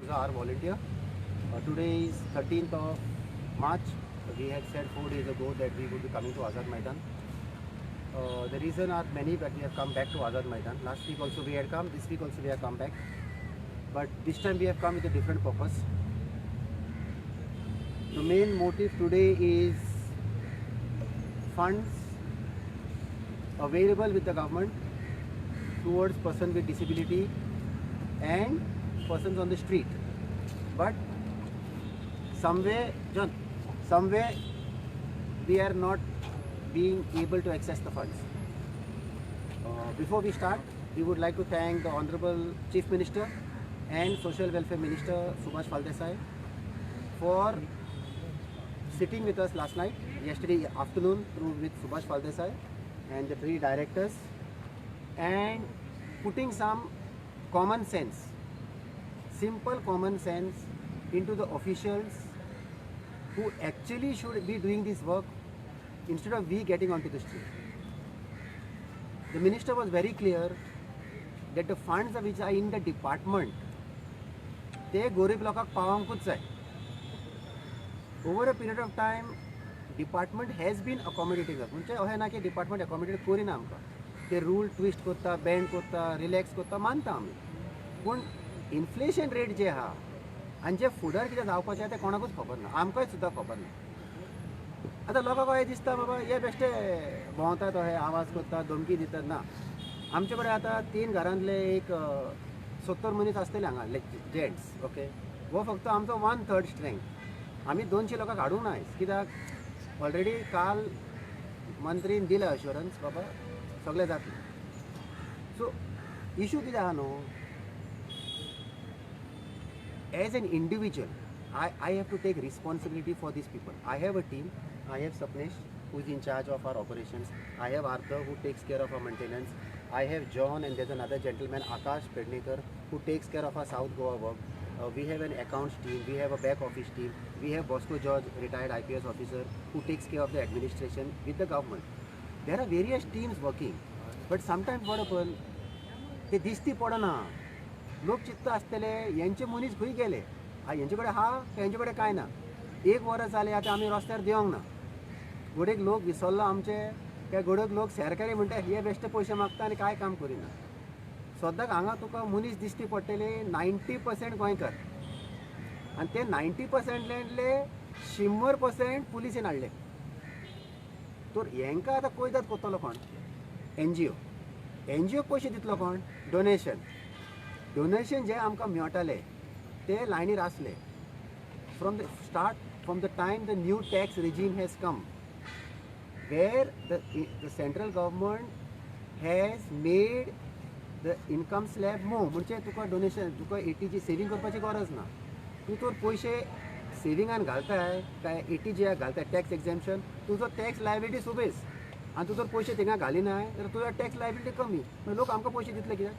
Hamza, our volunteer. Today is 13th of March. We had said 4 days ago that we would be coming to Azad Maidan. The reason are many, but we have come back to Azad Maidan. Last week also we had come, this week also we have come back. But this time we have come with a different purpose. The main motive today is funds available with the government towards person with disability and persons on the street. But somewhere we are not being able to access the funds. Before we start, we would like to thank the Honorable Chief Minister and Social Welfare Minister Subhash Phaldesai for sitting with us last night, yesterday afternoon with Subhash Phaldesai and the three directors, and putting some common sense, simple common sense into the officials who actually should be doing this work instead of we getting onto the street. The minister was very clear that the funds which are in the department, they gorib lokak pawankuch jay. Over a period of time, department has been accommodating us. म्हणजे अहे ना की department accommodate करिना आमकां. ते rule twist करता, bend करता, relax करता मानता आमी. पूण inflation rate जे आहा आनी जे फुडार कितें जावपाचें तें कोणाकूच खबर ना. आमकांय सुद्दां खबर ना. आतां लोकांक अहें दिसता बाबा हे बेश्टे भोंवतात अहे आवाज करतात, धमकी दितात ना. आमचे कडेन आतां 3 घरांतले एक 70 मनीस आसतले हांगा जेंट्स, ओके. हो फक्त आमचो 1/3 स्ट्रेंथ. आमी 200 लोकांक हाडूंक ना कित्याक ऑलरेडी काल मंत्रीन दिलें अश्युरन्स बाबा सगळें जातलें. सो इशू कितें आहा न्हू, as an individual, I have to take responsibility for these people. I have a team. I have Sapnesh, who is in charge of our operations. I have Arthur, who takes care of our maintenance. I have John, and there's another gentleman, Akash Pednekar, who takes care of our South Goa work. We have an accounts team. We have a back office team. We have Bosco George, retired IPS officer, who takes care of the administration with the government. There are various teams working, but sometimes what happens, ते दिसती पडना. लोक चित्त आसतले यांचे मनीस खंय गेले, यांचे कडेन हा यांचे कडेन कांय ना. 1 वरस जालें आतां आमी रस्त्यार देवंक ना. घोडेक लोक विसरलो आमचे, त्या घोडेक लोक सरकारी म्हणटा हे बेश्टे पयशे मागता आनी कांय काम करिना. सद्दाक हांगा तुका मनीस दिसती पडटले 90% गोंयकार, आनी ते 90%तले 100% पुलिसीन हाडले. तर हेंकां आतां कोयदाद कोत्तलो कोण? एनजीओ पयशे दितलो कोण? डोनेशन जे आमकां मेळटाले ते लायनीर आसले. From the time the new tax regime has come, where the central government has made the income slab more. म्हणजे तुका डोनेशन, तुका 80 सेविंग करपाची गरज ना. तूं तर पयशे सेविंगान घालताय काय 80 जे घालताय टॅक्स एक्झेम्पशन, तुजो टॅक्स लायबिलिटी सुबेज, आनी तूं जर पयशे थिंगा घालिनाय तर तुजो टॅक्स लायबिलिटी कमी. लोक आमकां पयशे दितले कित्याक?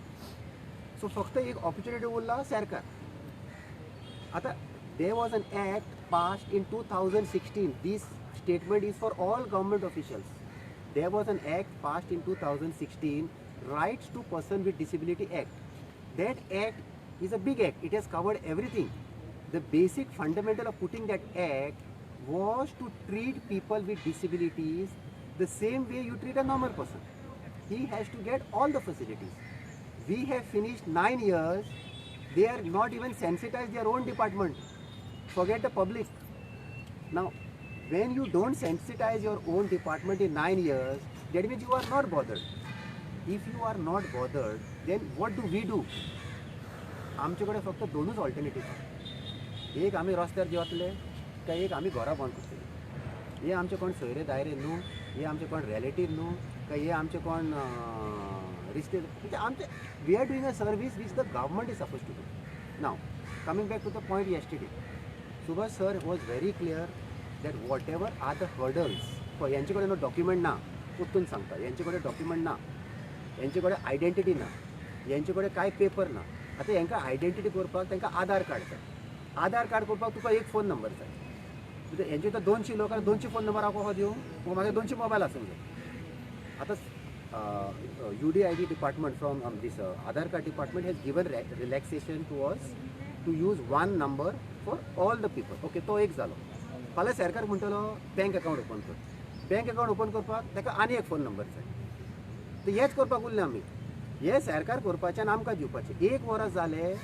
सो फक्त एक ऑपॉर्च्युनिटी उरला सरकार. आता there was an act passed in 2016. This statement is for all government officials. There was an act passed in 2016, Rights to Person with Disability Act. That act is a big act. It has covered everything. The basic fundamental of putting that act was to treat people with disabilities the same way you treat a normal person. He has to get all the facilities. We have finished 9 years. They are not even sensitized their own department. Forget the public. Now, when you don't sensitize your own department in 9 years, that means you are not bothered. If you are not bothered, then what do we do? आमच्याकडे फक्त 2च alternative. एक आम्ही रस्त्यार देवतले, काय एक आम्ही घरा बंद करतले. हे आमचे कोण सोयरे दायरे न्हू, हे आमचे कोण रिलेटिव्ह न्हू, काय हे आमचे कोण रिश्ते. म्हणजे आमचे we are doing a service which the government is supposed to do. Now, coming back to the point yesterday, Subhash sir was very clear that whatever are the hurdles, यांच्याकडे नो डॉक्युमेंट ना, उठून सांगता यांच्याकडे document ना, यांच्याकडे identity ना, यांच्याकडे काय पेपर ना. आता यांका आयडेंटिटी करपाक तांकां आधार कार्ड जाय. आधार कार्ड करपाक तुका एक फोन नंबर जाय. यांचे तर 200 लोकांक 200 फोन नंबर हांव कसो दिवं? म्हाका 200 मोबायल आसूंक जाय. आता UDID department from this Aadhaar card department has given relaxation to us to use one number for all the people. Okay, तो एक जालो. फाल्यां सरकार म्हणटलो बँक अकाउंट ओपन कर. बँक अकाउंट ओपन करपाक ताका आनी एक फोन नंबर जाय. तर हेच करपाक उरलें आमी. हे सरकार करपाचें आनी आमकां दिवपाचें. एक वरास जालें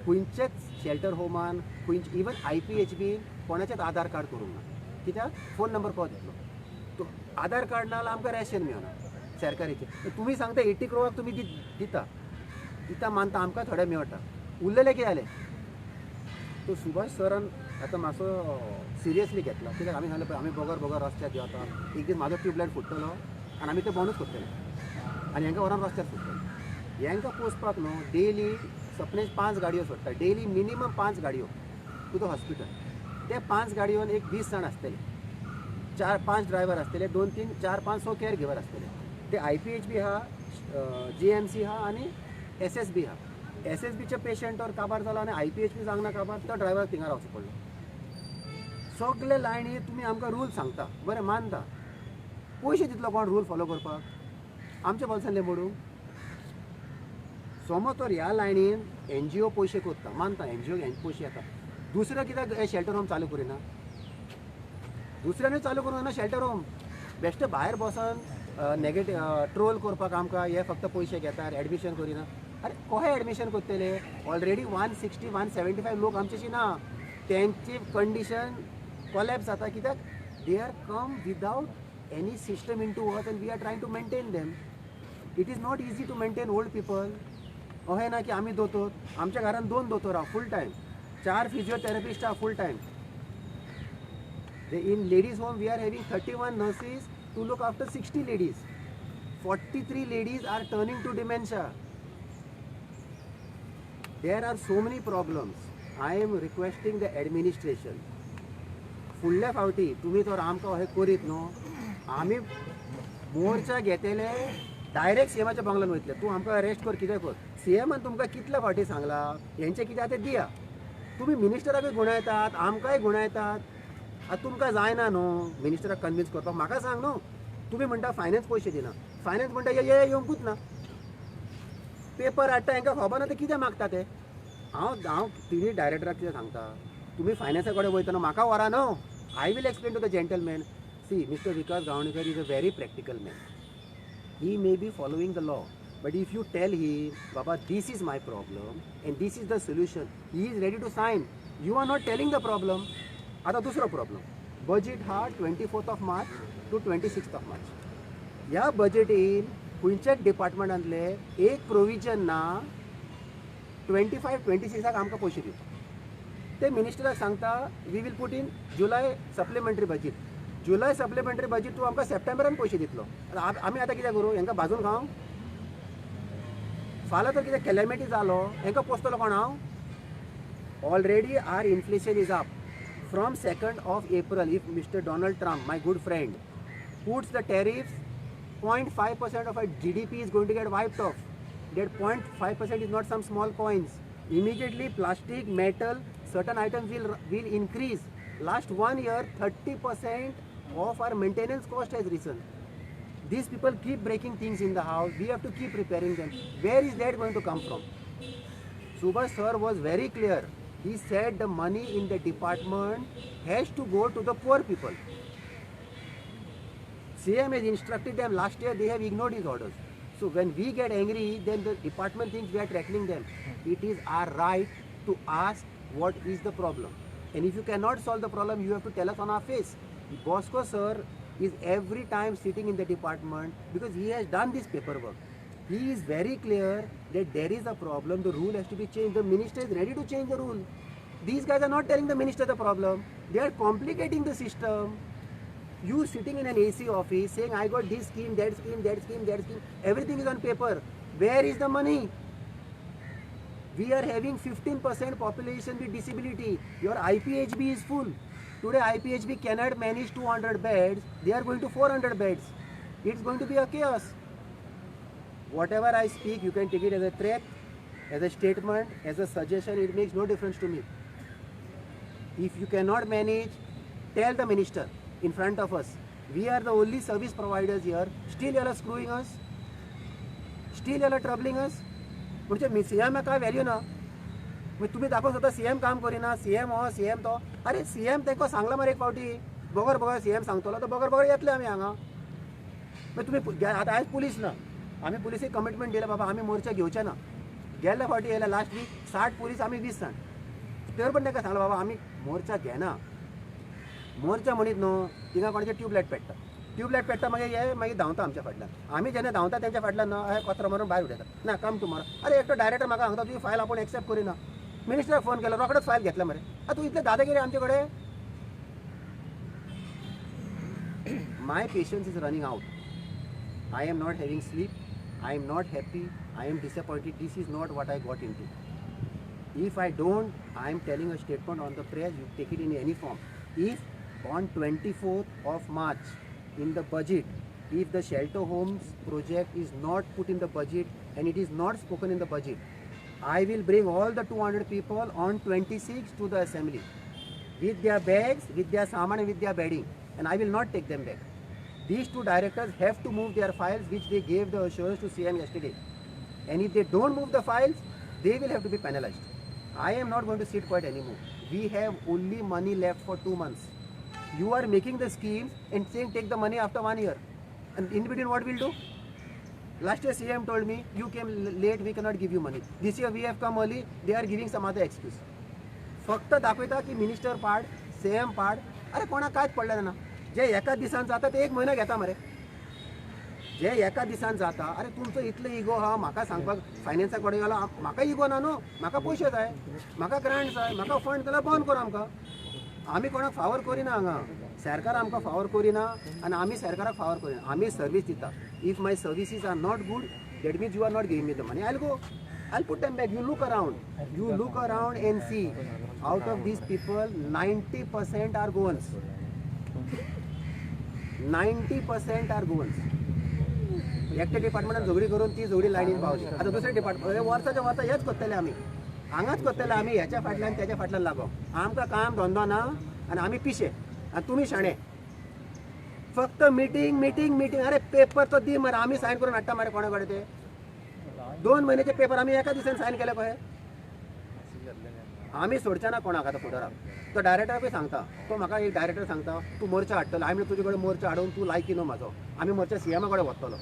खंयचेच शेल्टर होमान, खंयचे इवन IPHB कोणाचेच आधार कार्ड करूंक ना. कित्याक फोन नंबर को दितलो. तो आधार कार्ड ना जाल्यार आमकां रेशन मेळना सरकारीचें. तुमी सांगता 80 crore तुमी दिता मानता, आमकां थोडे मेळटा. उरलेले कितें जालें. तो सुभाष सरान आतां मातसो सिरियसली घेतला. कित्याक आमी सांगलें पळय आमी बोगर रस्त्यार देंवता. एक दीस म्हाजो ट्यूबलायट फुट्टलो आनी आमी तें बंदूच करतले आनी हांकां व्हरोन रस्त्यार फुट्टले. हांकां पोसपाक न्हू डेली सपनेज 5 गाडयो सोडटा. डेली मिनिमम 5 गाडयो टू द हॉस्पिटल. ते 5 गाडयोन एक 20 जाण आसतले. 4-5 ड्रायव्हर आसतले, 2-3, 4-5 केअर गिवर आसतले. ते IPHB आहा, GMC आहा आनी SSB आहा. SSBचे पेशंट और काबार जालो आनी IPHB सांगना काबार, तो ड्रायव्हर थिंगा रावचो पडलो. सगळे लायनी तुमी आमकां रूल सांगता, बरें मानता. पयशे दितलो कोण रूल फॉलो करपाक? आमच्या बोल्सांतले मोडूंक. समज तर ह्या लायनीन NGO पयशे कोत्ता, मानता NGO पयशे येता. दुसरें कित्याक हे शेल्टर होम चालू करिना? दुसऱ्यानूय चालू करूं ना शेल्टर होम. बेश्टे भायर बसून नेगेटीव ट्रोल करपाक आमकां हे फक्त पयशे घेतात, एडमिशन करिना. अरे कशें एडमिशन करतले? ऑलरेडी 160-175 लोक आमचेशी ना. तेंची कंडिशन कोलॅप्स जाता. कित्याक they are come without any system in to earth and we are trying to maintain them. It is not easy to maintain old people. अशें ना की आमी दोतोर, आमच्या घरान 2 दोतोर आहा फूल टायम, 4 फिजियोथेरपिस्ट आहा full time. In ladies home we are having 31 nurses to look after 60 ladies. 43 ladies are turning to dementia. There are so many problems. I am requesting the administration. फुडल्या फावटी तुमी तर आमकां अशें करीत न्हू. आमी मोर्चा घेतले डायरेक्ट CMच्या बंगल्यान वयतले. तूं आमकां अरेस्ट कर, कितें कर. CMन तुमकां कितल्या फावटी सांगलां हेंचें कितें आतां दिया. तुमी मिनिस्टराकूय गुणायतात, आमकांय गुणायतात. आतां तुमकां जायना न्हू मिनिस्टराक कन्विन्स करपाक. म्हाका सांग न्हू. तुमी म्हणटा फायनान्स पयशे दिना. फायनान्स म्हणटा ये येवंकूच ना. पेपर हाडटा हांकां खबर ना ते कितें मागता ते. हांव तिनी डायरेक्टराक कितें सांगता, तुमी फायनान्सा कडेन वयतना म्हाका व्हरा न्हू. I will explain to the gentleman. See mister Vikas Gavnekar is a very practical man. He may be following the law, but if you tell him, Baba, this is my problem and this is the solution, he is ready to sign. You are not telling the problem. आता दुसरो problem. Budget हा 24th March to 26th March. ह्या बजेटीन खंयच्याच डिपार्टमेंटांतले एक provision ना 25-26 आमकां पयशे दिवपाक. ते मिनिस्टराक सांगता we will put in July supplementary budget. July supplementary budget तूं आमकां सप्टेंबरान पयशे दितलो. आमी आतां कितें करूं? हांकां भाजून खावं? फाल्यां तर कितें कॅलेमिटी जालो हांकां पोसतलो कोण हांव? Already are inflation is up. From 2nd of April, if Mr. Donald Trump, my good friend, puts the tariffs, 0.5% of our GDP is going to get wiped off. That 0.5% is not some small coins. Immediately, plastic, metal, certain items will increase. Last 1 year, 30% of our maintenance cost has risen. These people keep breaking things in the house. We have to keep repairing them. Where is that going to come from? Subhash sir was very clear. He said the money in the department has to go to the poor people. CM has instructed them. Last year they have ignored his orders. So when we get angry, then the department thinks we are tackling them. It is our right to ask what is the problem. And if you cannot solve the problem, you have to tell us on our face. Bosco sir is every time sitting in the department because he has done this paperwork. He is very clear that there is a problem, the rule has to be changed. The minister is ready to change the rule. These guys are not telling the minister the problem. They are complicating the system. You sitting in an AC office saying, I got this scheme, that scheme, that scheme, that scheme. Everything is on paper. Where is the money? We are having 15% population with disability. Your IPHB is full. Today IPHB cannot manage 200 beds. They are going to 400 beds. It's going to be a chaos. Whatever I speak, you can take it as a threat, as a statement, as a suggestion. It makes no difference to me. If you cannot manage, tell the minister in front of us. We are the only service providers here. Still you are screwing us. Still you are troubling us. म्हणजे CM काय value ना. म्हणजे तुम्ही दाखवत होता CM काम करिना, CM हो CM तो. अरे सीएम तेंको सांगला मरे एक फावटी बगर बगर सीएम सांगतलो तर बगर बगर येतले आमी हांगा. मागीर तुम्ही आता आयज पुलीस ना, आमी पुलिसेक कमिटमेंट दिला बाबा आमी मोर्चा घेवचे ना. गेल्ल्या फावटी येयला लास्ट वीक 60 पुलीस आमी 20 जाण. तर पण ताका सांगला बाबा आमी मोर्चा घेना. मोर्चा म्हणीत न्हू थिंगा कोणाचे ट्यूबलायट पेट्टा. ट्यूबलायट पेट्टा मागीर हे मागीर धांवता आमच्या फाटल्यान. आमी जेन्ना धांवता तेंच्या फाटल्यान न्हू हे कचरो मारून भायर उडयता. ना कम टुमॉरो. अरे एकटो डायरेक्टर म्हाका सांगता तुजी फायल आपूण एक्सेप्ट करिना. मिनिस्टराक फोन केलो रोखडोच फायल घेतला मरे. तूं इतले दादागिरी आमचे कडेन. My patience is running out. I am not having sleep, I am not happy, I am disappointed. This is not what I got into. If I don't, I am telling a statement on the press, you take it in any form. If on 24th of March in the budget, if the shelter homes project is not put in the budget and it is not spoken in the budget, I will bring all the 200 people on 26th to the assembly with their bags, with their saman and with their bedding, and I will not take them back. These two directors have to move their files which they gave the assurance to CM yesterday. And if they don't move the files, they will have to be penalized. I am not going to sit quiet anymore. We have only money left for 2 months. You are making the schemes and saying take the money after 1 year. And in between what we'll do? Last year CM told me, you came late, we cannot give you money. This year we have come early, they are giving some other excuse. फक्त दाखवता की minister पाड, CM पाड. अरे कोणा कांयच पडलें ना. जे एका दिसान जाता ते 1 महिना घेता मरे. जे एका दिसान जाता. अरे तुमचो इतलो इगो हा म्हाका सांगपाक फायनान्सा कडेन गेलो म्हाका इगो ना न्हू. म्हाका पयशे जाय, म्हाका ग्रांट जाय, म्हाका फंड जाल्यार बंद कर आमकां. आमी कोणाक फावर करिना हांगा. सरकार आमकां फावर करिना आनी आमी सरकाराक फावर करिना. आमी सर्वीस दिता. If my services are not good that means you are not giving me the money. I will go. I'll put them back. You look around and see. Out of these people, 90% are goons. 90% are goons. एकट्या डिपार्टमेंटान झगडी करून ती झगडी लायनीन पावली. आता दुसऱ्या department वर्साच्या वर्सा हेच करतले आमी. हांगाच करतले आमी ह्याच्या फाटल्यान त्याच्या फाटल्यान लागो. आमकां काम धंदो ना आनी आमी पिशे आनी तुमी शाणे. फक्त मिटींग मिटींग मिटींग. अरे पेपर तो दी मरे आमी सायन करून हाडटा मरे कोणा कडेन ते. 2 महिन्याचे पेपर आमी एका दिसान सायन केले कहे. आमी सोडचे ना कोणाक आतां फुडाराक. तो डायरेक्टर पळय सांगता. तो म्हाका एक डायरेक्टर सांगता तूं मोर्चा हाडटलो. हांवें तुजे कडेन मोर्चा हाडून तूं लायकी न्हू म्हाजो. आमी मोर्चा सीएमा कडेन वतलो.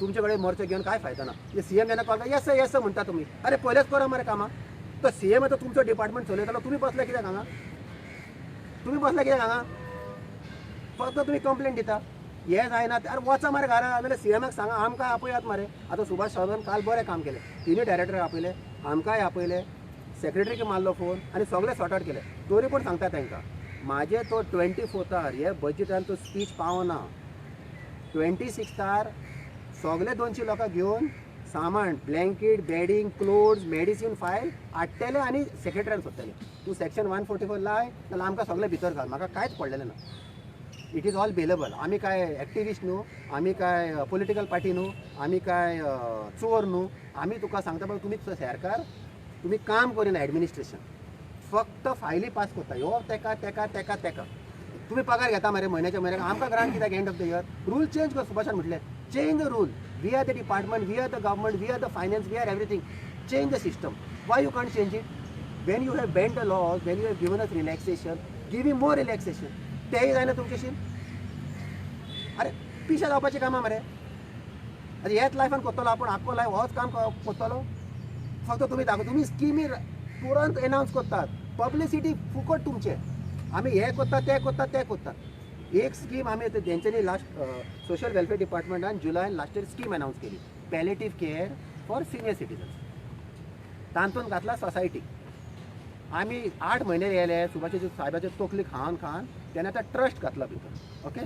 तुमचे कडेन मोर्चा घेवन काय फायदा ना. सीएम जेन्ना कळटा येस येस म्हणटा तुमी. अरे पयलेच करा मरे कामां. तो सीएम आतां तुमचो डिपार्टमेंट चलयतालो. तुमी बसले कित्याक हांगा. तुमी बसले कित्याक हांगा. फक्त तुमी कंप्लेंट दिता. हे जायना. अरे वचा मरे घरा नाजाल्यार सीएमाक सांगा आमकां आपयात मरे. आतां सुभाष सावंतान काल बरें काम केलें. तिनूय डायरेक्टर आपयले, आमकांय आपयले, सेक्रेटरीक मारलो फोन आनी सगळे सॉर्ट आउट केले. तरी पूण सांगता तांकां म्हाजे तो 24थार हे बजेटान तो स्पीच पावना. 26थार सगळे 200 लोकां घेवन सामान blanket bedding clothes medicine file हाडटले आनी सेक्रेटरीन सोडटले. तूं सेक्शन 144 लाय नाजाल्यार आमकां सगळे भितर घाल. म्हाका कांयच पडलेलें ना. It is all bailable. आमी काय एक्टिविस्ट न्हू, आमी काय पॉलिटिकल पार्टी न्हू, आमी काय चोर न्हू. आमी तुका सांगता पळय तुमी सरकार तुमी काम करिना. एडमिनिस्ट्रेशन फक्त फायली पास करता. ह्यो तेका तेका तेका तेका. तुमी पगार घेता मरे म्हयन्याच्या म्हयन्याक. आमकां ग्रांट कित्याक end of the year. Rule change कर. सुभाषान म्हटलें change the rule. We are the department, we are the government, we are the finance, we are everything. Change the system. Why you can't change it. When you have bend the laws, when you have given us relaxation, give you more relaxation. तेंय जायना तुमचेशी. अरे पिशा जावपाची कामां मरे. आतां हेच लायफान कोत्तलो आपूण आख्खो लायफ होच काम कोत्तलो. फक्त तुमी दाखय तुमी स्किमी तुरंत एनावन्स करतात. पब्लिसिटी फुकट तुमचे. आमी हे कोत्तात ते कोत्तात ते कोत्तात. एक स्कीम आमी तेंच्यांनी लास्ट सोशल वेलफेअर डिपार्टमेंटान जुलायन लास्ट इयर स्कीम अनावन्स केली. Palliative care for senior citizens. तातूंत घातला सोसायटी. आमी 8 महिने येयले सुभाषाचे साहेबाचे तकली खावन खावन तेन्ना आतां ट्रस्ट घातला भितर. ओके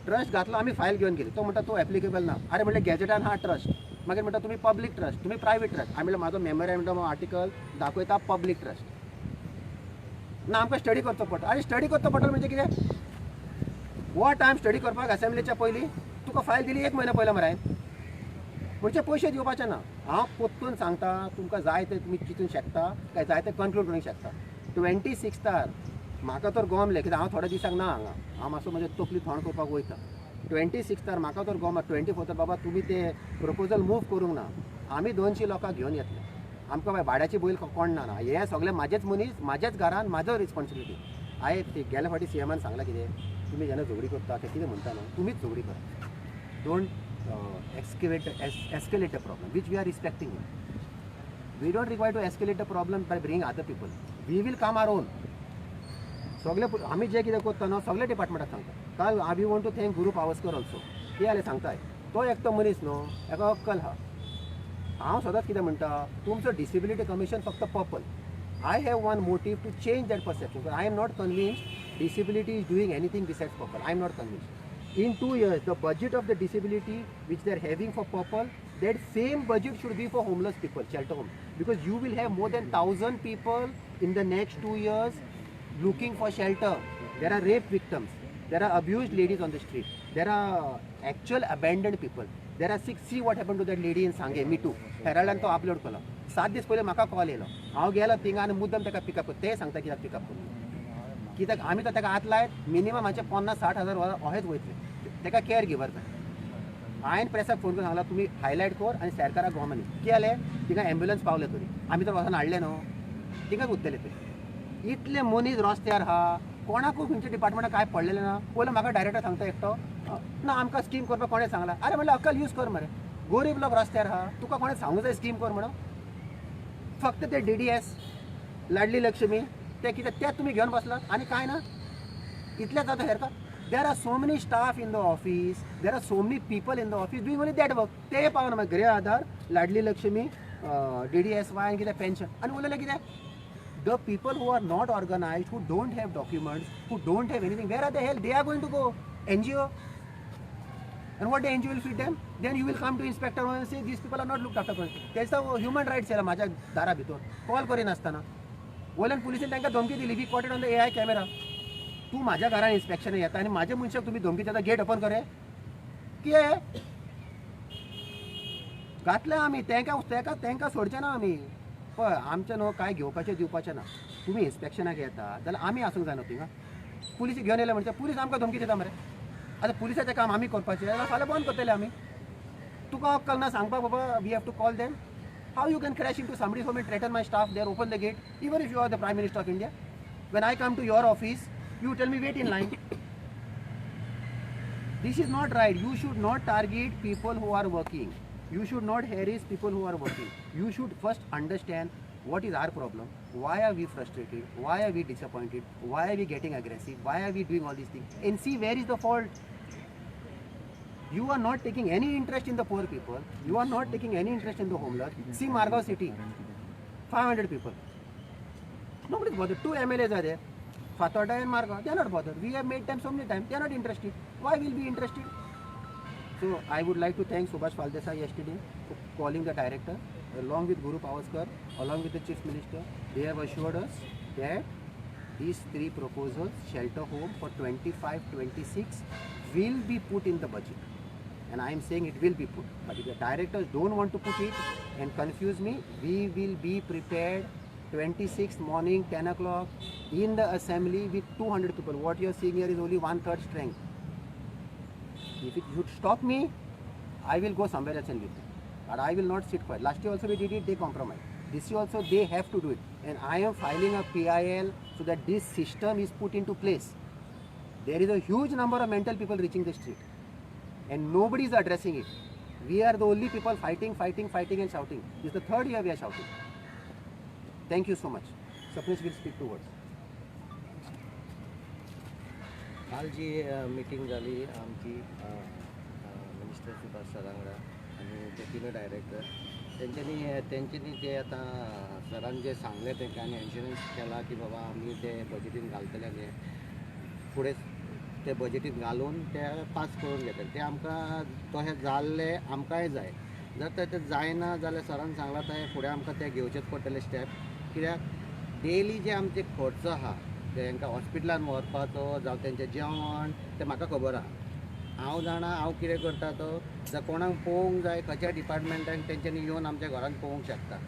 ट्रस्ट घातलो. आमी फायल घेवन गेली. तो म्हणटा तो एप्लिकेबल ना. अरे म्हणलें गॅजेटान हा ट्रस्ट. मागीर म्हणटा तुमी पब्लीक ट्रस्ट, तुमी प्रायवेट ट्रस्ट. हांवें म्हणलें म्हाजो मेमोरेंडम आर्टिकल दाखयता पब्लीक ट्रस्ट. ना आमकां स्टडी करचो पडटा. आनी स्टडी करचो पडटलो म्हणजे कितें. वो टायम स्टडी करपाक असेंब्लीच्या पयलीं तुका फायल दिली 1 महिना पयलीं मरे. म्हणजे पयशे दिवपाचे ना. हांव पोत्तून सांगता तुमकां जाय ते तुमी चिंतून शकता काय जाय ते कन्क्लूड करूंक शकता. 26थार म्हाका तर गमलें कित्याक हांव थोड्या दिसांक ना हांगा. हांव मातसो म्हजे तकली थोंड करपाक वयता. 26थार म्हाका तर गम. 24थार बाबा तुमी ते प्रपोजल मूव करूंक ना. आमी 200 लोकांक घेवन येतले. आमकां बाय भाड्याची बैल कोण ना हे सगळे म्हाजेच मनीस म्हाजेच घरान म्हाजो रिस्पॉन्सिबिलिटी. हांवें ते गेल्या फावटी CMन सांगलां कितें तुमी जेन्ना झगडी करता ते कितें म्हणटा न्हू तुमीच झगडी करा. Don't escalate the problem which we are respecting it. We don't require to escalate the problem by bringing other people. We will come our own. सगळे आम्ही जे कितें करता न्हू सगळे डिपार्टमेंटाक सांगता. काल I want to thank Guru Pawaskar also. ते जाल्यार सांगताय तो एकटो मनीस न्हू हेका अक्कल आहा. हांव सदांच कितें म्हणटा तुमचो डिसेबिलिटी कमिशन फक्त purple. I have one motive to change that perception. I am not convinced disability is doing anything besides purple. I am not convinced. In 2 years, the budget of the disability which they are having for Purple, that same budget should be for homeless people, shelter home. Because you will have more than 1,000 people in the next 2 years looking for shelter. There are rape victims. There are abused ladies on the street. There are actual abandoned people. There are see what happened to that lady in Sange, Me Too. Herald तो upload केला. 7 दीस पयले म्हाका call येयलो. हांव गेलो थिंगा आनी मुद्दम ताका पिकअप करता. ते सांगता कित्याक पिकअप करून. कित्याक आमी तर ताका हात लायत मिनिमम हाचे 50-60 हजार अहेच वयतले. ताका केअर गिवर जाय. हांवें प्रेसाक फोन करून सांगला तुमी हायलायट कर आनी सरकाराक गव्हर्मेंट कितें जालें तिका एम्ब्युलन्स पावले तरी आमी तर वचून हाडले न्हू तिकाच उरतले ते. इतले मनीस रस्त्यार आहा कोणाकूय खंयच्या डिपार्टमेंटाक काय पडलेलें ना. पयलो म्हाका डायरेक्टर सांगता एकटो ना आमकां स्कीम करपाक कोणें सांगला. अरे म्हणल्यार अक्कल यूज कर मरे. गरीब लोक रस्त्यार आहा तुका कोणें सांगूंक जाय स्कीम कर म्हणून. फक्त ते DDS लाडली लक्ष्मी ते कितें तें तुमी घेवन बसलात आनी कांय ना. इतलेंच जाता हेर का. There are so many staff in the office. There are so many people in the office doing only that work. ते पावना मागीर गृह आधार लाडली लक्ष्मी DDSY आनी कितें पेन्शन आनी उरलेलें कितें. The people who are not organized, who don't have documents, who don't have anything, where are the hell they are going to go? NGO. And what the NGO will feed them? Then you will come to inspector and say these people are not looked after. There's a human rights आहे माझ्या दारा भितर. Call करिनासतना वयल्यान पुलिसेन तांकां धमकी दिली we caught it on the AI camera. तू माझ्या घरान इन्स्पेक्शन येता आनी माझ्या मनशाक तुम्ही धमकी देता गेट ओपन करे कितें घातले आमी तांकां सोडचे ना आमी. पळय आमचें न्हू कांय घेवपाचें दिवपाचें ना. तुमी इन्स्पेक्शनाक येता जाल्यार आमी आसूंक जाय न्हू थिंगा. पुलीस घेवन येयले म्हणजे पुलीस आमकां धमकी दिता मरे. आतां पुलिसाचें काम आमी करपाचें जाल्यार फाल्यां बंद करतले आमी. तुका अक्कल ना सांगपाक बाबा we have to call them. How you can crash into somebody home and threaten my staff there open the gate even if you are the prime minister of India. When I come to your office you tell me wait in line. This is not right. You should not target people who are working. You should not harass people who are working. You should first understand what is our problem. Why are we frustrated? Why are we disappointed? Why are we getting aggressive? Why are we doing all these things? And see where is the fault. You are not taking any interest in the poor people. You are not taking any interest in the homeless. See Margao city, 500 people. Nobody is bothered. 2 MLAs are there. Fathoda and Margao, they are not bothered. We have made them so many times. They are not interested. Why will be interested? So I would like to thank Subhash Phaldesai yesterday for calling the director, along with Guru Pavaskar, along with the Chief Minister. They have assured us that these 3 proposals, shelter home for 25-26, will be put in the budget. And I am saying it will be put. But if the directors don't want to put it and confuse me, we will be prepared 26th morning 10 o'clock in the assembly with 200 people. What you are seeing here is only 1/3 strength. If it should stop me, I will go somewhere else and live. But I will not sit quiet. Last year also we did it, they compromised. This year also they have to do it. And I am filing a PIL so that this system is put into place. There is a huge number of mental people reaching the street. And nobody is addressing it. We are the only people fighting and shouting. This is the 3rd year we are shouting. Thank you so much. Sapnesh will speak 2 words. काल जी meeting जाली आमची minister Subhash सरा वांगडा आनी ते 3 director तेंच्यांनी ते आतां सरान जे सांगलें तेंकां आनी इन्शुरन्स केला की बाबा आमी ते बजेटीन घालतले आनी फुडें ते बजेटीन घालून ते पास करून घेतले. ते आमकां तशें जाल्लें आमकांय जाय. जर ते जायना जाल्यार सरान सांगलां थंय फुडें आमकां ते घेवचेच पडटले स्टेप. कित्याक डेली जे आमचे खर्च आहा तांकां हॉस्पिटलान व्हरपाचो जावं तेंचें जेवण तें म्हाका खबर आहा. हांव जाणा हांव कितें करता तो जर कोणाक पळोवंक जाय खंयच्या डिपार्टमेंटान तेंच्यांनी येवन आमच्या घरान पळोवंक शकता.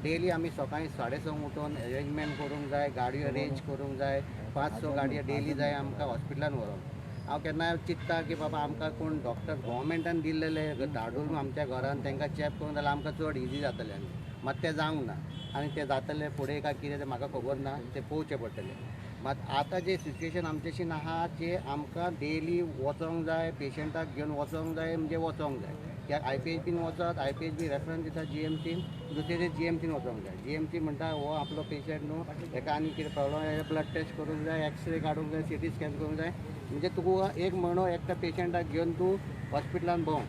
डेली आमी सकाळीं 6:30 उठून अरेंजमेंट करूंक जाय, गाडयो अरेंज करूंक जाय. 5-6 गाडयो डेली जाय आमकां हॉस्पिटलान व्हरोंक. हांव केन्ना चिंत्ता की बाबा आमकां कोण डॉक्टर गव्हर्मेंटान दिल्लेले धाडून आमच्या घरान तांकां चॅक करून जाल्यार आमकां चड इजी जातलें. मात तें जावंक ना आनी तें जातलें फुडें काय कितें तें म्हाका खबर ना तें पळोवचें पडटलें मात आतां जें सिच्युएशन आमचेशीं आहा जें आमकां डेली वचोंक जाय पेशंटाक घेवन वचोंक जाय म्हणजे वचोंक जाय कित्याक IPHBन वचत IPHB रेफरन्स दिता GMCन दुसरे GMCन वचोंक जाय GMC म्हणटा हो आपलो पेशंट न्हू हेका आनी कितें प्रॉब्लम ब्लड टेस्ट करूंक जाय एक्सरे काडूंक जाय CT स्कॅन करूंक जाय म्हणजे तुका एक म्हयनो एकट्या पेशंटाक घेवन तूं हॉस्पिटलान भोंव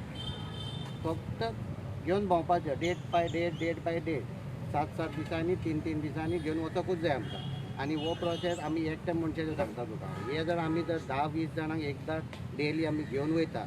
फक्त घेवन भोंवपाचें डेट बाय डेट 7 दिसांनी 3 दिसांनी घेवन वचोंकूच जाय आमकां आनी हो प्रोसेस आमी एकट्या मनशाचो सांगता तुका हे जर आमी जर 10-20 जाणांक एकदां डेली आमी घेवन वयता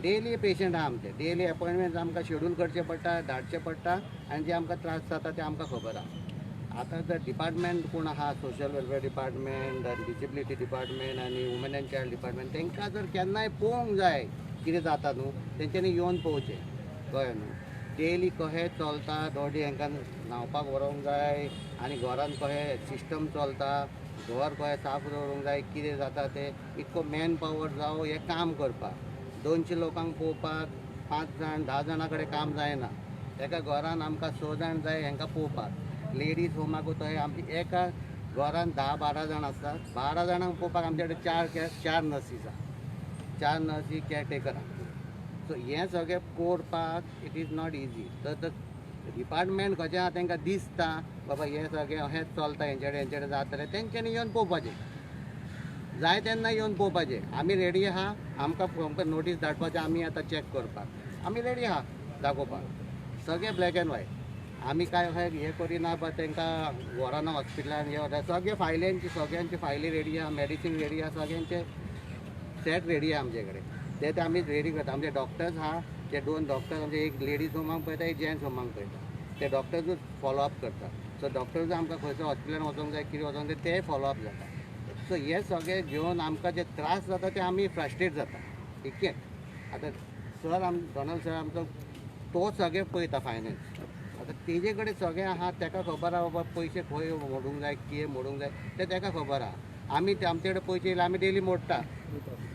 डेली पेशंट आहा आमचे डेली अपॉयंटमेंट आमकां शेड्यूल करचें पडटा धाडचें पडटा आनी जे आमकां त्रास जाता ते आमकां खबर आहा आतां जर डिपार्टमेंट कोण आहा social welfare department disability department आनी वुमन एंड चायल्ड डिपार्टमेंट तांकां जर केन्नाय पळोवंक जाय कितें जाता न्हू तेंच्यांनी येवन पळोवचें कळ्ळें न्हू डेली कशें चलता दोडी हांकां न्हांवपाक व्हरोंक जाय आनी घरान कशें सिस्टम चलता घर कशें साफ दवरूंक जाय कितें जाता तें इतको मॅन पावर जावं हें काम करपाक 200 लोकांक पळोवपाक 5 जाण 10 जाणां कडेन काम जायना एका घरान आमकां 6 जाण जाय हांकां पळोवपाक लेडीज होमाकूच तशें आमची एका घरान 10-12 जाण आसतात 12 जाणांक पळोवपाक आमचे कडेन 4 नर्सीस आहा 4 नर्सी केअरटेकर आहा सो हें सगळें करपाक इट इज नॉट इजी तर डिपार्टमेंट खंयचें आहा तांकां दिसता बाबा हें सगळें अशेंच चलता हेंचे जातलें तेंच्यांनी येवन पळोवपाचें जाय तेन्ना येवन पळोवपाचें आमी रेडी आहा आमकां नोटीस धाडपाचें आमी आतां चॅक करपाक आमी रेडी आहा दाखोवपाक सगळें ब्लॅक एंड व्हायट आमी काय अशें हें करिना बट तांकां व्हरना हॉस्पिटलान हे सगळे सगळ्यांची फायली रेडी आहा मेडिसीन रेडी आहा सगळ्यांचे सेट रेडी आहा आमचे कडेन ते आमी रेडी करता आमचे डॉक्टर्स आहा ते 2 डॉक्टर्स आमचे एक लेडीज होमाक पळयता एक जेंट्स होमाक पळयता ते डॉक्टर्सूच फॉलोअप करता सो डॉक्टर्स आमकां खंयसर हॉस्पिटलान वचोंक जाय कितें वचोंक जाय ते फॉलोअप जाता सो हे सगळें घेवन आमकां जे त्रास जाता ते आमी फ्रस्ट्रेट जाता ठीक आहे आतां सर डॉनल्ड सर आमचो तो सगळें पळयता फायनान्स आतां तेजे कडेन सगळें आहा ताका खबर आहा बाबा पयशे खंय मोडूंक जाय कितें मोडूंक जाय ते ताका खबर आहा आमी आमचे कडेन पयशे येयले आमी डेली मोडटा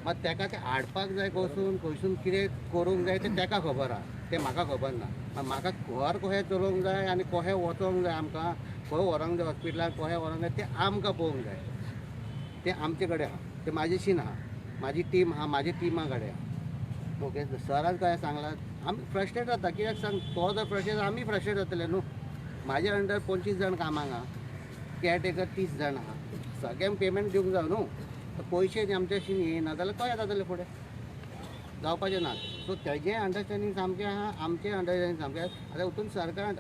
मात ताका ते हाडपाक जाय खंयसून कितें करूंक जाय तें ताका खबर आहा तें म्हाका खबर ना म्हाका घर कशें चलोवंक जाय आनी कशें वचोंक जाय आमकां खंय व्हरोंक जाय हॉस्पिटलाक कशें व्हरोंक जाय तें आमकां पळोवंक जाय तें आमचे कडेन आहा तें म्हाजेशीन आहा म्हाजी टीम आहा म्हाज्या टिमा कडेन आहा ओके सरान काय सांगलां आमी फ्रस्ट्रेट जाता कित्याक सांग तो जर फ्रस्ट्रेट आमी फ्रस्ट्रेट जातले न्हू म्हाजे अंडर 25 जाण कामाक आहा केअरटेकर 30 जाण आहा सगळ्यांक पेमेंट दिवंक जाय न्हू पयशे आमच्याशी येना जाल्यार कशें जातलें फुडें जावपाचें ना सो तेजें अंडरस्टँडींग सामकें आहा आमचें अंडरस्टँडींग सामकें आतां हितून सरकारान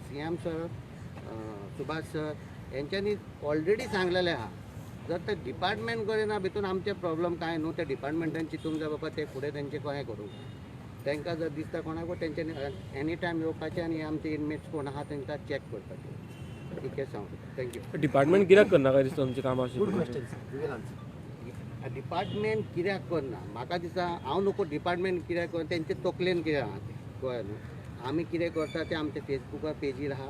CM सर सुभाष सर हेंच्यांनी ऑलरेडी सांगलेलें आहा जर ते डिपार्टमेंट करिना भितून आमचे प्रॉब्लेम कांय न्हू ते डिपार्टमेंटान चिंतूंक जाय बाबा ते फुडें तेंचें कशें करूंक तांकां जर दिसता कोणाकूय तेंच्यांनी एनी टायम येवपाचें आनी आमचे इनमेट्स कोण आहा तांकां चॅक करपाचें ठीक आहे सांगता थँक्यू डिपार्टमेंट कित्याक करना काय दिसता तुमचें काम गुड अशें question sir we will answer department कित्याक करना म्हाका दिसता हांव नको डिपार्टमेंट कित्याक करना तेंचे तकलेन कितें आहा तें कळ्ळें न्हू आमी कितें करता तें आमच्या फेसबुका पेजीर आहा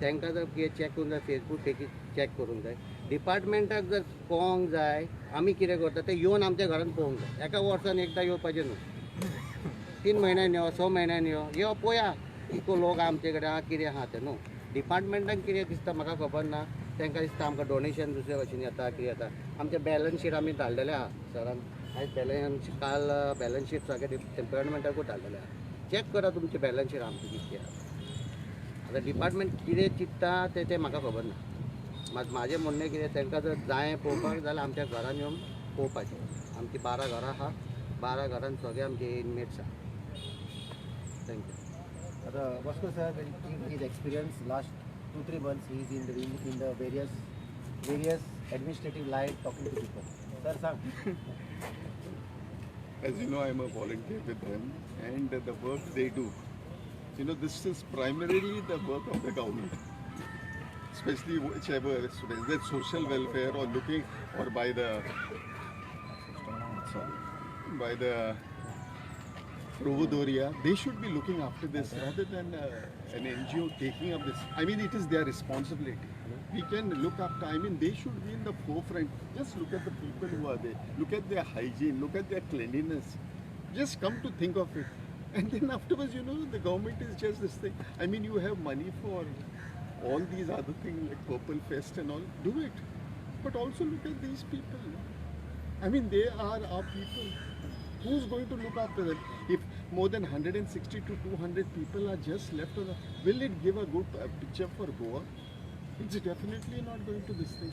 तांकां जर कितें चॅक करूंक जाय फेसबूक पेजीर चॅक करूंक जाय डिपार्टमेंटाक जर पळोवंक जाय आमी कितें करता तें येवन आमच्या घरान पळोवंक जाय एका वर्सान एकदां येवपाचें न्हू 3 म्हयन्यान यो 6 म्हयन्यान यो पळया इतको लोक आमचे कडेन आहा कितें आहा तें न्हू डिपार्टमेंटाक कितें दिसता म्हाका खबर ना तांकां दिसता आमकां डोनेशन दुसरे भशेन येता कितें येता आमचे बॅलन्स शीट आमी धाडलेले आहा सरान आयज काल बॅलन्स शीट सगळें डिपार्टमेंटाकूच धाडलेलें आहा चॅक करा तुमची बॅलन्स शीट आमची कितली आहा आतां डिपार्टमेंट कितें चिंतता तें म्हाका खबर ना मात म्हाजें म्हणणें कितें तांकां जर जाय पळोवपाक जाल्यार आमच्या घरान येवन पळोवपाचें आमची 12 घरां आहा 12 घरान सगळे आमचे इनमेट्स आहा thank you Bosco sir, his experience last 2-3 months, he is in the various administrative line talking to people. Sir, sang. As you know, I am a volunteer with them, and the work they do, you know, this is primarily the work of the government, especially whichever, whether it's social welfare or looking, or by the Provodoria, they should be looking after this rather than an NGO taking up this. I mean, it is their responsibility. We can look after, I mean, they should be in the forefront. Just look at the people who are there. Look at their hygiene, look at their cleanliness. Just come to think of it. And then afterwards, the government is just this thing. I mean, you have money for all these other things like Purple Fest and all. Do it. But also look at these people. I mean, they are our people. Who's going to look after them? If more than 160 to 200 people are just left on will it give a good picture for Goa? It's definitely not going to this thing.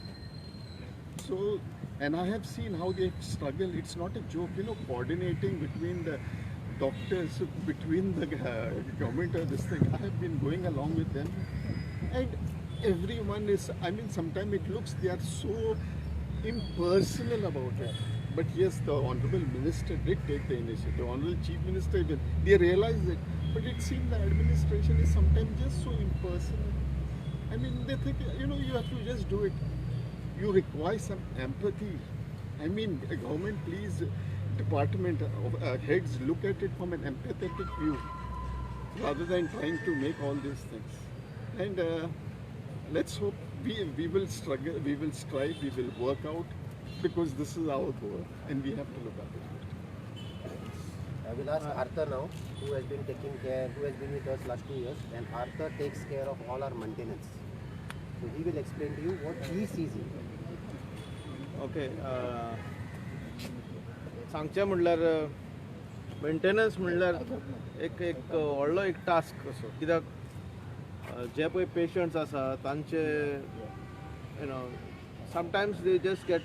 So, and I have seen how they struggle. It's not a joke, coordinating between the doctors, between the government or this thing. I have been going along with them. And everyone is, I mean, sometimes it looks they are so impersonal about it. But yes, the Honorable Minister did take the initiative. The Honorable Chief Minister, they realized it. But it seems the administration is sometimes just so impersonal. I mean, they think, you have to just do it. You require some empathy. I mean, government, please, department heads, look at it from an empathetic view rather than trying to make all these things. And let's hope we will struggle, we will strive, we will work out, because this is our goal and we have to look after it. I will ask Arthur now, who has been with us last 2 years, and Arthur takes care of all our maintenance. So he will explain to you what he sees in. Okay सांगचें म्हणल्यार maintenance म्हणल्यार एक व्हडलो एक task कसो, कित्याक जे पळय patients आसा तांचे sometimes they just get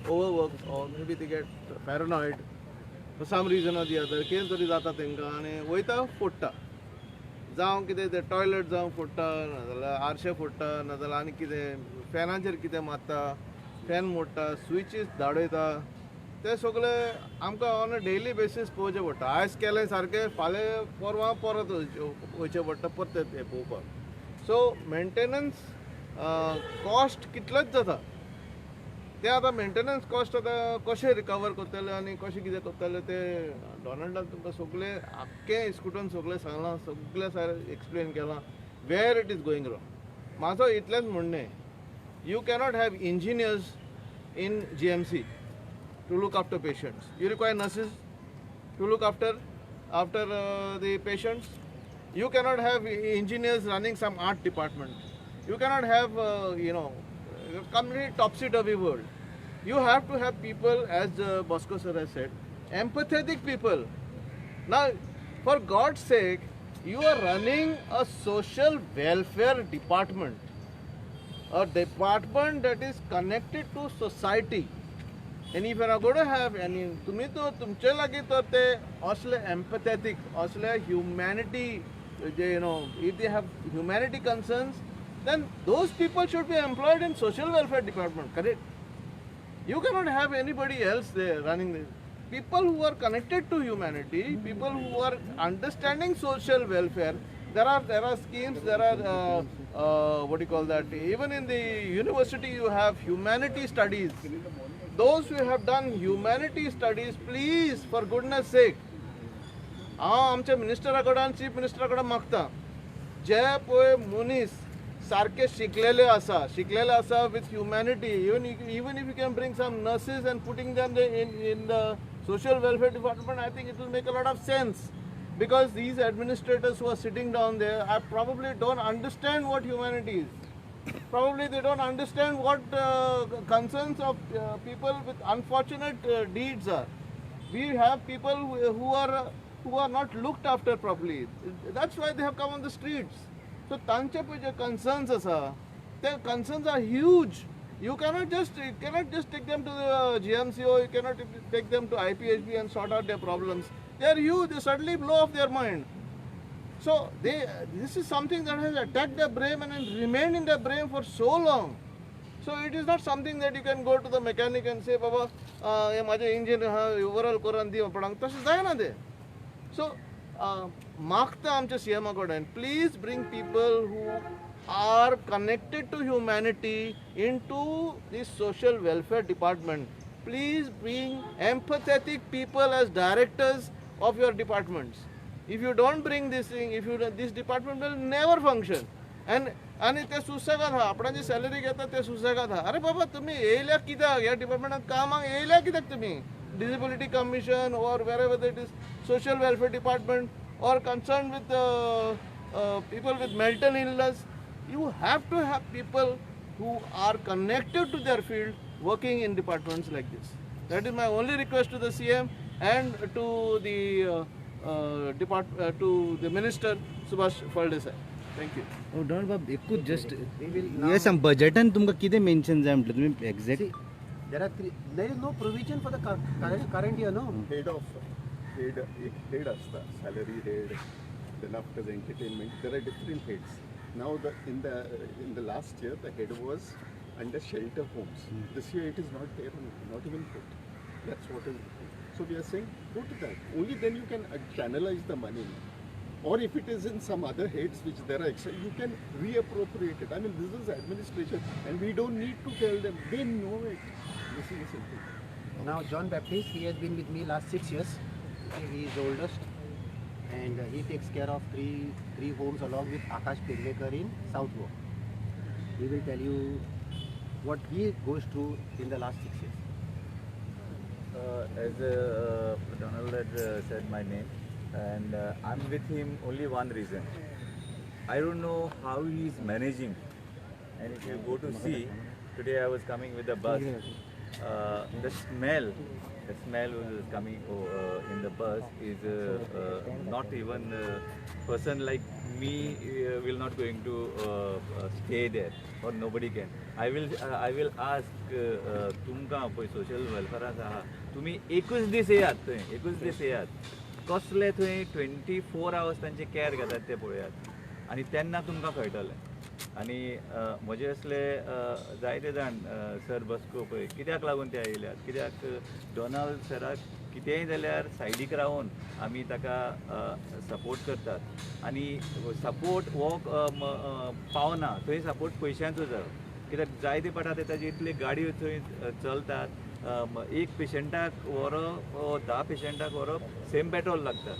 overworked or maybe they get paranoid for some reason or the other. कितें तरी जाता तांकां आनी वयता फोडटा, जावं कितें ते टॉयलेट जावं फोडटा, नाजाल्यार आरशे फोडटा, नाजाल्यार आनी कितें फॅनाचेर कितें मारता, फॅन मोडटा, स्विचीस धाडयता. ते सगळें आमकां ऑन अ डेली बेसीस पळोवचें पडटा. आयज केलें सारकें, फाल्यां परवां परत वयचें पडटा परत हें पळोवपाक. सो मेंटेनन्स कॉस्ट कितलेच जाता. ते आतां मेंटेनन्स कॉस्ट आतां कशें रिकवर करतले आनी कशें कितें करतले ते डॉनल्डान तुमकां सगळें आख्खें हिस्कुटून सगळें सांगलां, सगळें एक्सप्लेन केलां where it is going wrong. म्हाजो इतलेंच म्हणणें, you cannot have engineers in GMC to look after patients. You require nurses to look after the patients. You cannot have engineers running some art department. You cannot have a completely topsy-turvy world. You have to have people, as Bosco sir has said, empathetic people. Now, for God's sake, you are running a social welfare department. A department that is connected to society, and if you are going to have any, तुम्ही तो तुमचे लागी तर ते असले empathetic, असले humanity, if they have humanity concerns, then those people should be employed in social welfare department, correct? You cannot have anybody else there running this. People who are connected to humanity, people who are understanding social welfare. There are schemes, there are what do you call that, even in the university you have humanity studies. Those who have done humanity studies, please, for goodness sake, आमच्या मिनिस्टरा chief मिनिस्टरा कडेन मागता, जे पळय मनीस सारके शिकलेले आसा with humanity, even if you can bring some nurses and putting them in the social welfare department, I think it will make a lot of sense. Because these administrators who are sitting down there, I probably don't understand what humanity is. Probably they don't understand what concerns of people with unfortunate deeds are. We have people who are not looked after properly. That's why they have come on the streets. So tanche je concerns asa, their concerns are huge. You cannot just take them to the GMCO, you cannot take them to IPHB and sort out their problems. They are huge, they suddenly blow off their mind. So this is something that has attacked their brain and remained in their brain for so long. So it is not something that you can go to the mechanic and say, Baba, my engine overall koran di padang. Tashis जायना ते. So मागता आमच्या CM कडे, please bring people who are connected to humanity into the social welfare department. Please bring empathetic people as directors of your departments. If you don't bring this thing, this department will never function. आणि ते सुसगात आहा, आपण salary घेता ते सुसगात आहा. अरे बाबा, तुम्ही येयल्या कित्याक ह्या डिपार्टमेंटात कामाक येयल्या कित्याक तुम्ही? disability commission or wherever it is, social welfare department, or concerned with people with mental illness, you have to have people who are connected to their field working in departments like this. That is my only request to the CM and to the to the Minister Subhash Phaldesai. Thank you. Doctor बाब एकूच just We will हे now सांग बजेटान तुमकां कितें mention जाय म्हटलें तुमी exact see. There is no provision for the current year, no. Head असता, salary head, then after the entertainment, there are different heads. Now in the last year, the head was under shelter homes. This year it is not there, not even put. That's what is. So we are saying, go to that. Only then you can channelize the money. Or if it is in some other heads which there are extra, you can reappropriate it. I mean, this is administration, and we don't need to tell them. They know it. This is simple. Now John Baptiste, he has been with me last 6 years. He is the oldest, and he takes care of three homes along with Akash Pedlekar in South Goa. He will tell you what he goes through in the last 6 years. As Donald had said my name, and I'm with him only one reason. I don't know how he's managing. And if you go to see, today I was coming with the bus. The smell which is coming in the bus is not even person like me will not going to stay there, or nobody can. I will ask तुमकां पळय social वेलफेराक आहा तुमी एकूच दीस येयात कसले थंय 24 hours तांचे care घेतात ते पळयात आनी तेन्ना तुमकां कळटलें. आनी म्हजे असले जायते जाण सर बसको पळय कित्याक लागून ते आयल्यात, कित्याक डोनाल्ड सराक कितेंय जाल्यार सायडीक रावन आमी ताका सपोर्ट करतात आनी सपोर्ट हो पावना थंय सपोर्ट पयशांचो जाय. कित्याक जायते पाटा ताजे इतले गाडयो थंय चलतात, एक पेशंटाक व्हरप 10 पेशंटाक व्हरप सेम पेट्रोल लागता.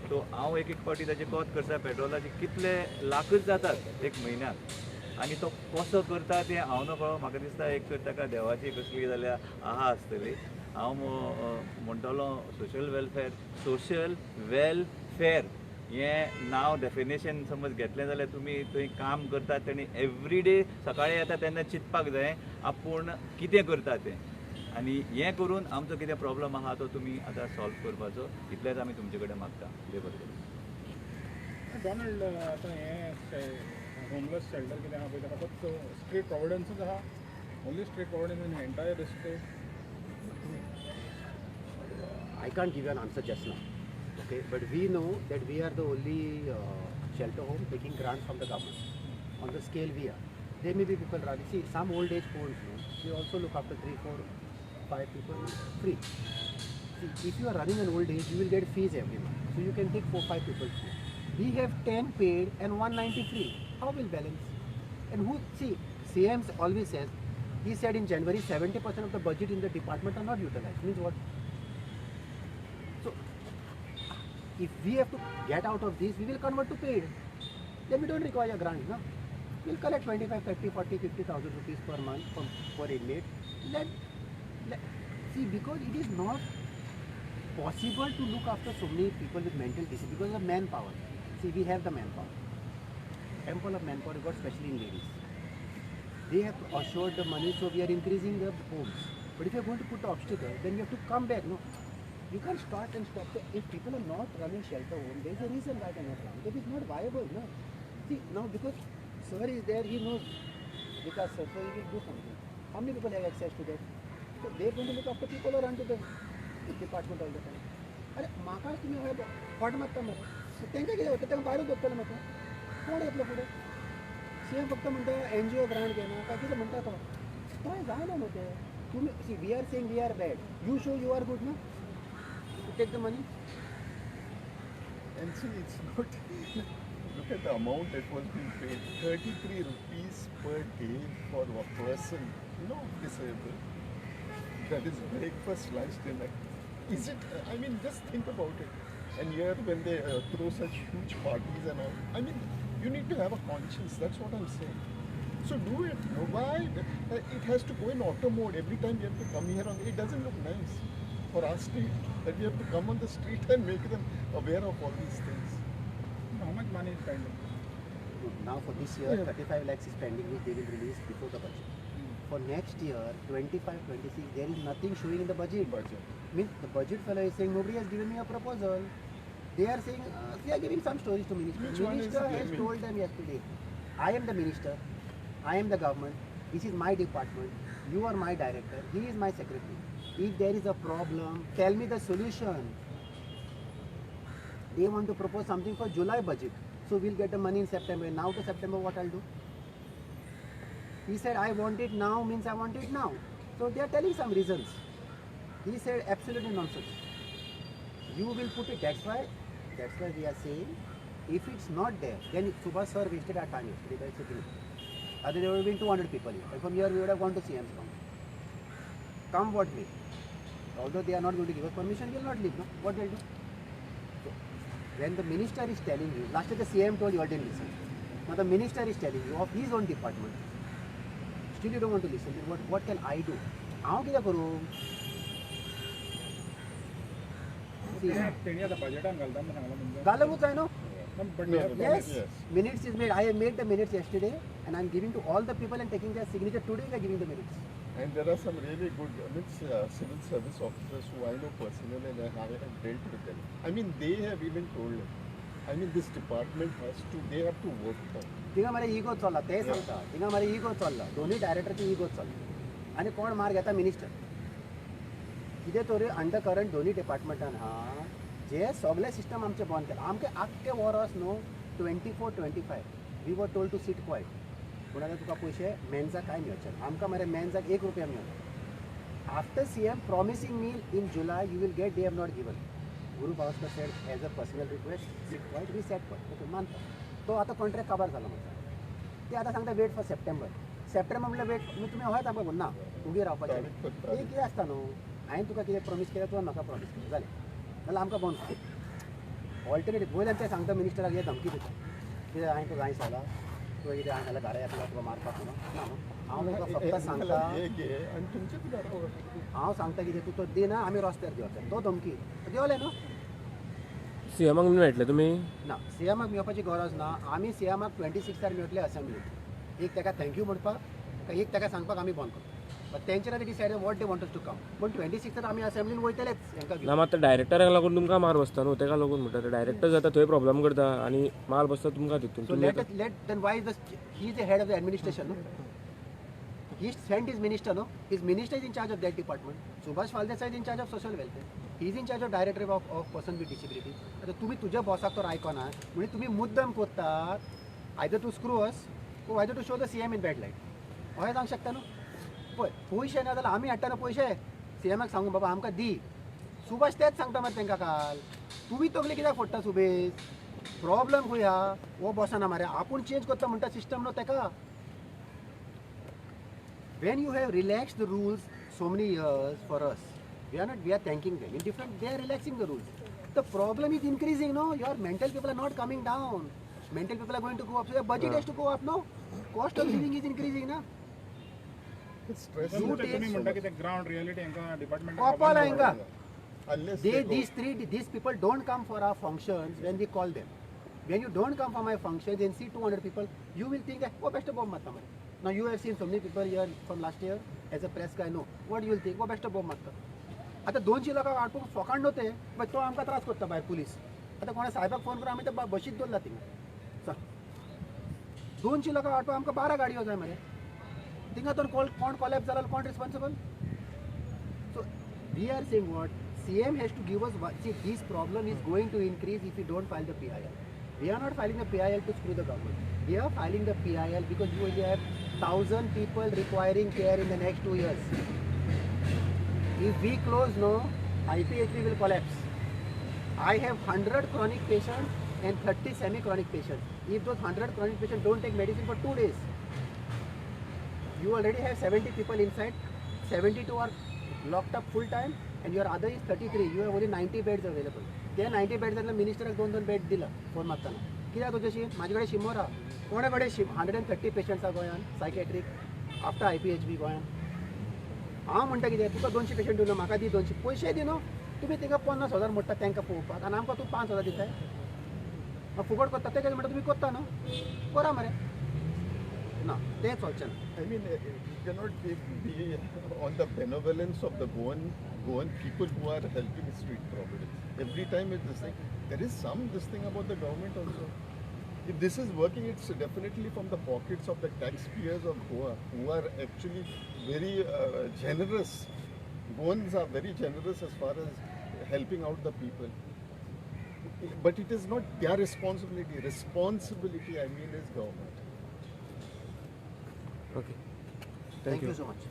सो हांव एक फावटी ताचे कोत करता पेट्रोलाचे कितले लाखच जातात एक म्हयन्याक, आनी तो कसो करता तें हांव नकळो. म्हाका दिसता एक तर ताका देवाची कसली जाल्यार आहा आसतली. हांव म्हणटलो सोशल वेलफेअर हें नांव डेफिनेशन समज घेतलें जाल्यार तुमी थंय काम करतात तेणी एवरीडे सकाळीं येता तेन्ना चिंतपाक जाय आपूण कितें करता तें, आनी हें करून आमचो कितें प्रॉब्लम आहा तो तुमी आतां सॉल्व करपाचो, इतलेंच आमी तुमचे कडेन मागता. देव बरें करूं. डॉनल्ड आतां हें होमलेस शेल्टर कितें आहा पळय ताका फक्त स्ट्रीट प्रॉविडन्सूच आहा, only street Providence in entire district? I can't give you an answer just now. Okay, but we know that we are the only shelter home taking grants from the government on the scale we are. There may be people rather see some old age homes. No? We also look after 3, 4, 5 people free. See, if you are running an old age, you will get fees every month. So you can take 4, 5 people free. We have 10 paid and 190 free. How will balance? And who see CM always says, he said in January 70% of the budget in the department are not utilized. Means what? So, if we have to get out of this, we will convert to paid. Then we don't require grants, no? We'll collect 25, 30, 40, 50,000 rupees per month per inmate. See, because it is not possible to look after so many people with mental disease because of manpower. See, we have the manpower. Ample of manpower we got, especially in ladies. They have assured the money, so we are increasing the homes. But if you are going to put the obstacle, then you have to come back, no? You can't start and stop. If people are not running shelter home, there is a reason why they are not running. It is not viable, no? See, now because sir is there, he knows because sir, so he will do something. How many people have access to that? So they are going to look after people or run to the department all the time. अरे म्हाका तुम्ही हय फट मागता मरे तांकां कितें जाता तांकां भायरूच दवरतले म्हाका कोण येतलो फुडें सीएम फक्त म्हणटा NGO ग्रांट घेना काय कितें म्हणटा तो तोय जायना न्हू तें तुमी see we are saying we are bad you show you are good न्हू to take the money. And see, it's not. Look at the amount that was being paid. 33 rupees per day for a person, disabled. That is breakfast, lunch, dinner. Is it? I mean, just think about it. And here, when they throw such huge parties and all, I mean, you need to have a conscience. That's what I'm saying. So do it. Why? It has to go in auto mode every time you have to come here. It doesn't look nice. for our state that we have to come on the street and make them aware of all these things. How much money is spending? Now for this year, 35 lakhs is pending, which they will release before the budget. For next year, 25-26, there is nothing showing in the budget. Means the budget fellow is saying nobody has given me a proposal. They are saying they are giving some stories to minister. Which one is Minister has giving? told them yesterday, I am the minister, I am the government, this is my department, you are my director, he is my secretary. If there is a problem, tell me the solution. They want to propose something for July budget. So we'll get the money in September. Now to September what I'll do? He said I want it now means I want it now. So they are telling some reasons. He said absolutely nonsense. You will put it, that's why we are saying if it's not there, then Subhash sir wasted our time yesterday by sitting. Otherwise there would have been 200 people here. And from here we would have gone to CM's come. Come what may. Although they are not going to give us permission, we will not leave. No? What will do? So, when the minister is telling you, last year the CM told you all didn't listen. Now the minister is telling you of his own department. Still you don't want to listen. Then what can I do? How can I do? त्यांनी आता बजेटान घालता म्हणून सांगला तुमच्या Galamut, I know. but Yes. Minutes is made. I have made the minutes yesterday and I am giving to all the people and taking their signature today. We are giving the minutes. And there are some really good civil service officers who I know personally and I have dealt with them. I mean, they have even told them. I mean, this department they have to work on. थिंगा मरे इगो चल्ला ते सांगता थिंगा मरे इगो चल्ला दोन्ही डायरेक्टरची इगो चल्ला आनी कोण मार घेता मिनिस्टर कितें तरी अंडर करंट दोन्ही डिपार्टमेंटान हा जे सगळे सिस्टम आमचे बंद केला आमचे आख्खे वरस न्हू 24-25 we were told to sit quiet पूण आतां तुका पयशे मेन्सा काय मेळचे आमकां मरे मेन्साक 1 रुपया मेळना after CM promising me in July you will get they have not given Guru Bhavaskar said as a personal request sit quiet we sat quiet okay मानता तो आता कॉन्ट्रॅक्ट काबार झाला म्हणटा ते आता सांगता वेट फॉर सप्टेंबर म्हणल्यार वेट तुमी हय तांकां ना उगी रावपाचें ते कितें आसता न्हू हांवें तुका कितें प्रॉमीस केलें तुवें म्हाका प्रॉमीस केलें जालें नाल्यार आमकां बंद कर ऑल्टरनेटीव वयल्यान ते सांगता मिनिस्टराक हे धमकी दिता कितें हांवें तुका हांवें सांगला तुवें कितें हांवें नाल्यार घरा येतलो तुका मारपाक म्हणून ना न्हू हांव तुका फक्त सांगता आणि तुमचेच घरा हांव सांगता कितें तूं तो दिना आमी रस्त्यार देंवता तो धमकी देंवले न्हू सीएमाक मेळटले तुमी ना सीएमाक मेळपाची गरज ना आमी सीएमाक 26 मेळटले असेंब्लीत एक ताका थँक्यू म्हणपाक एक ताका सांगपाक आमी बंद करता बट तेंच्यानी आतां decide what they want to come पूण 26 आमी असेंब्लीन वयतलेच हांकां ना मात डायरेक्टराक लागून तुमकां मार बसता न्हू तेका लागून म्हणटा डायरेक्टर जाता थंय प्रॉब्लेम करता आनी मार बसता तुमकां तितून So let then why is he is the head of the administration, no? He sent his minister, no? His minister is in charge of that department. Subhash Valdesa is in charge of social welfare. He is in charge of director of person with disability. आता तुम्ही तुझ्या बॉसाक तर आयकना म्हणजे तुम्ही मुद्दम कोत्तात either to screw us or either to show the CM in bad light अशें सांगूंक शकता न्हू पळय पयशे ना जाल्यार आमी हाडटा न्हू पयशे सीएमाक सांगू बाबा आमकां दी सुभाष तेच सांगता मरे तांकां काल तुमी तगली कित्याक फोडटा सुबेज प्रॉब्लम खंय हा हो बसना मरे आपूण चेंज करता म्हणटा सिस्टम न्हू ताका when you have relaxed the rules so many years for us we are thanking them in different they are relaxing the rules the problem is increasing no your mental people are not coming down mental people are going to go up so your budget has to go up no cost of living is increasing na it's stress You take तुम्ही म्हणता की ते ground reality हांकां department कॉपाला हांकां unless these people don't come for our functions when we call them when you don't come for my functions and see 200 people you will think oh best bomb matta mare now you have seen so many people here from last year as a press guy no what you will think oh best bomb matta आता 200 लोकांक हाडूंक फकाण नव्हते but तो आमकां त्रास करता भायर police आतां कोणा साहेबाक फोन करून आमी ते बशीत दवरला थिंगा 200 लोकांक हाडपाक आमकां 12 गाडयो जाय मरे थिंगा तर कोण कॉलेप्स जाल्यार कोण responsible so we are saying what CM has to give us see this problem is going to increase if we don't file the PIL. We are not filing the PIL to screw the government. We are filing the PIL because you will have 1,000 people requiring care in the next 2 years. If we close now, IPHB will collapse. I have 100 chronic patients and 30 semi-chronic patients. If those 100 chronic patients don't take medicine for 2 days, you already have 70 people inside, 72 are locked up full time. And your other is 33. You have only 90 beds available. There 90 beds जाल्यार मिनिस्टराक 2 bed दिला phone मारतना कित्याक तुजेशी म्हाजे कडेन शिमोरा कोणे कडेन 130 patients आहा गोंयान सायकॅट्रीक आफ्टर IPHB गोंयान हांव म्हणटा कितें तुका 200 पेशंट दिवं म्हाका दी 200 पयशे दी न्हू तुमी तांकां 50,000 म्हणटा तांकां पळोवपाक आनी आमकां तूं 5,000 दिताय फुकट करता तें म्हणटा तुमी करता न्हू करा मरे ना तें चलचें ना I mean, you cannot be on the benevolence of the Goan people who are helping street providence. Every time it's this thing. There is this thing about the government also. If this is working, it's definitely from the pockets of the taxpayers of Goa, who are actually very generous. Goans are very generous as far as helping out the people. But it is not their responsibility. Responsibility, I mean, is government. Okay thank you so much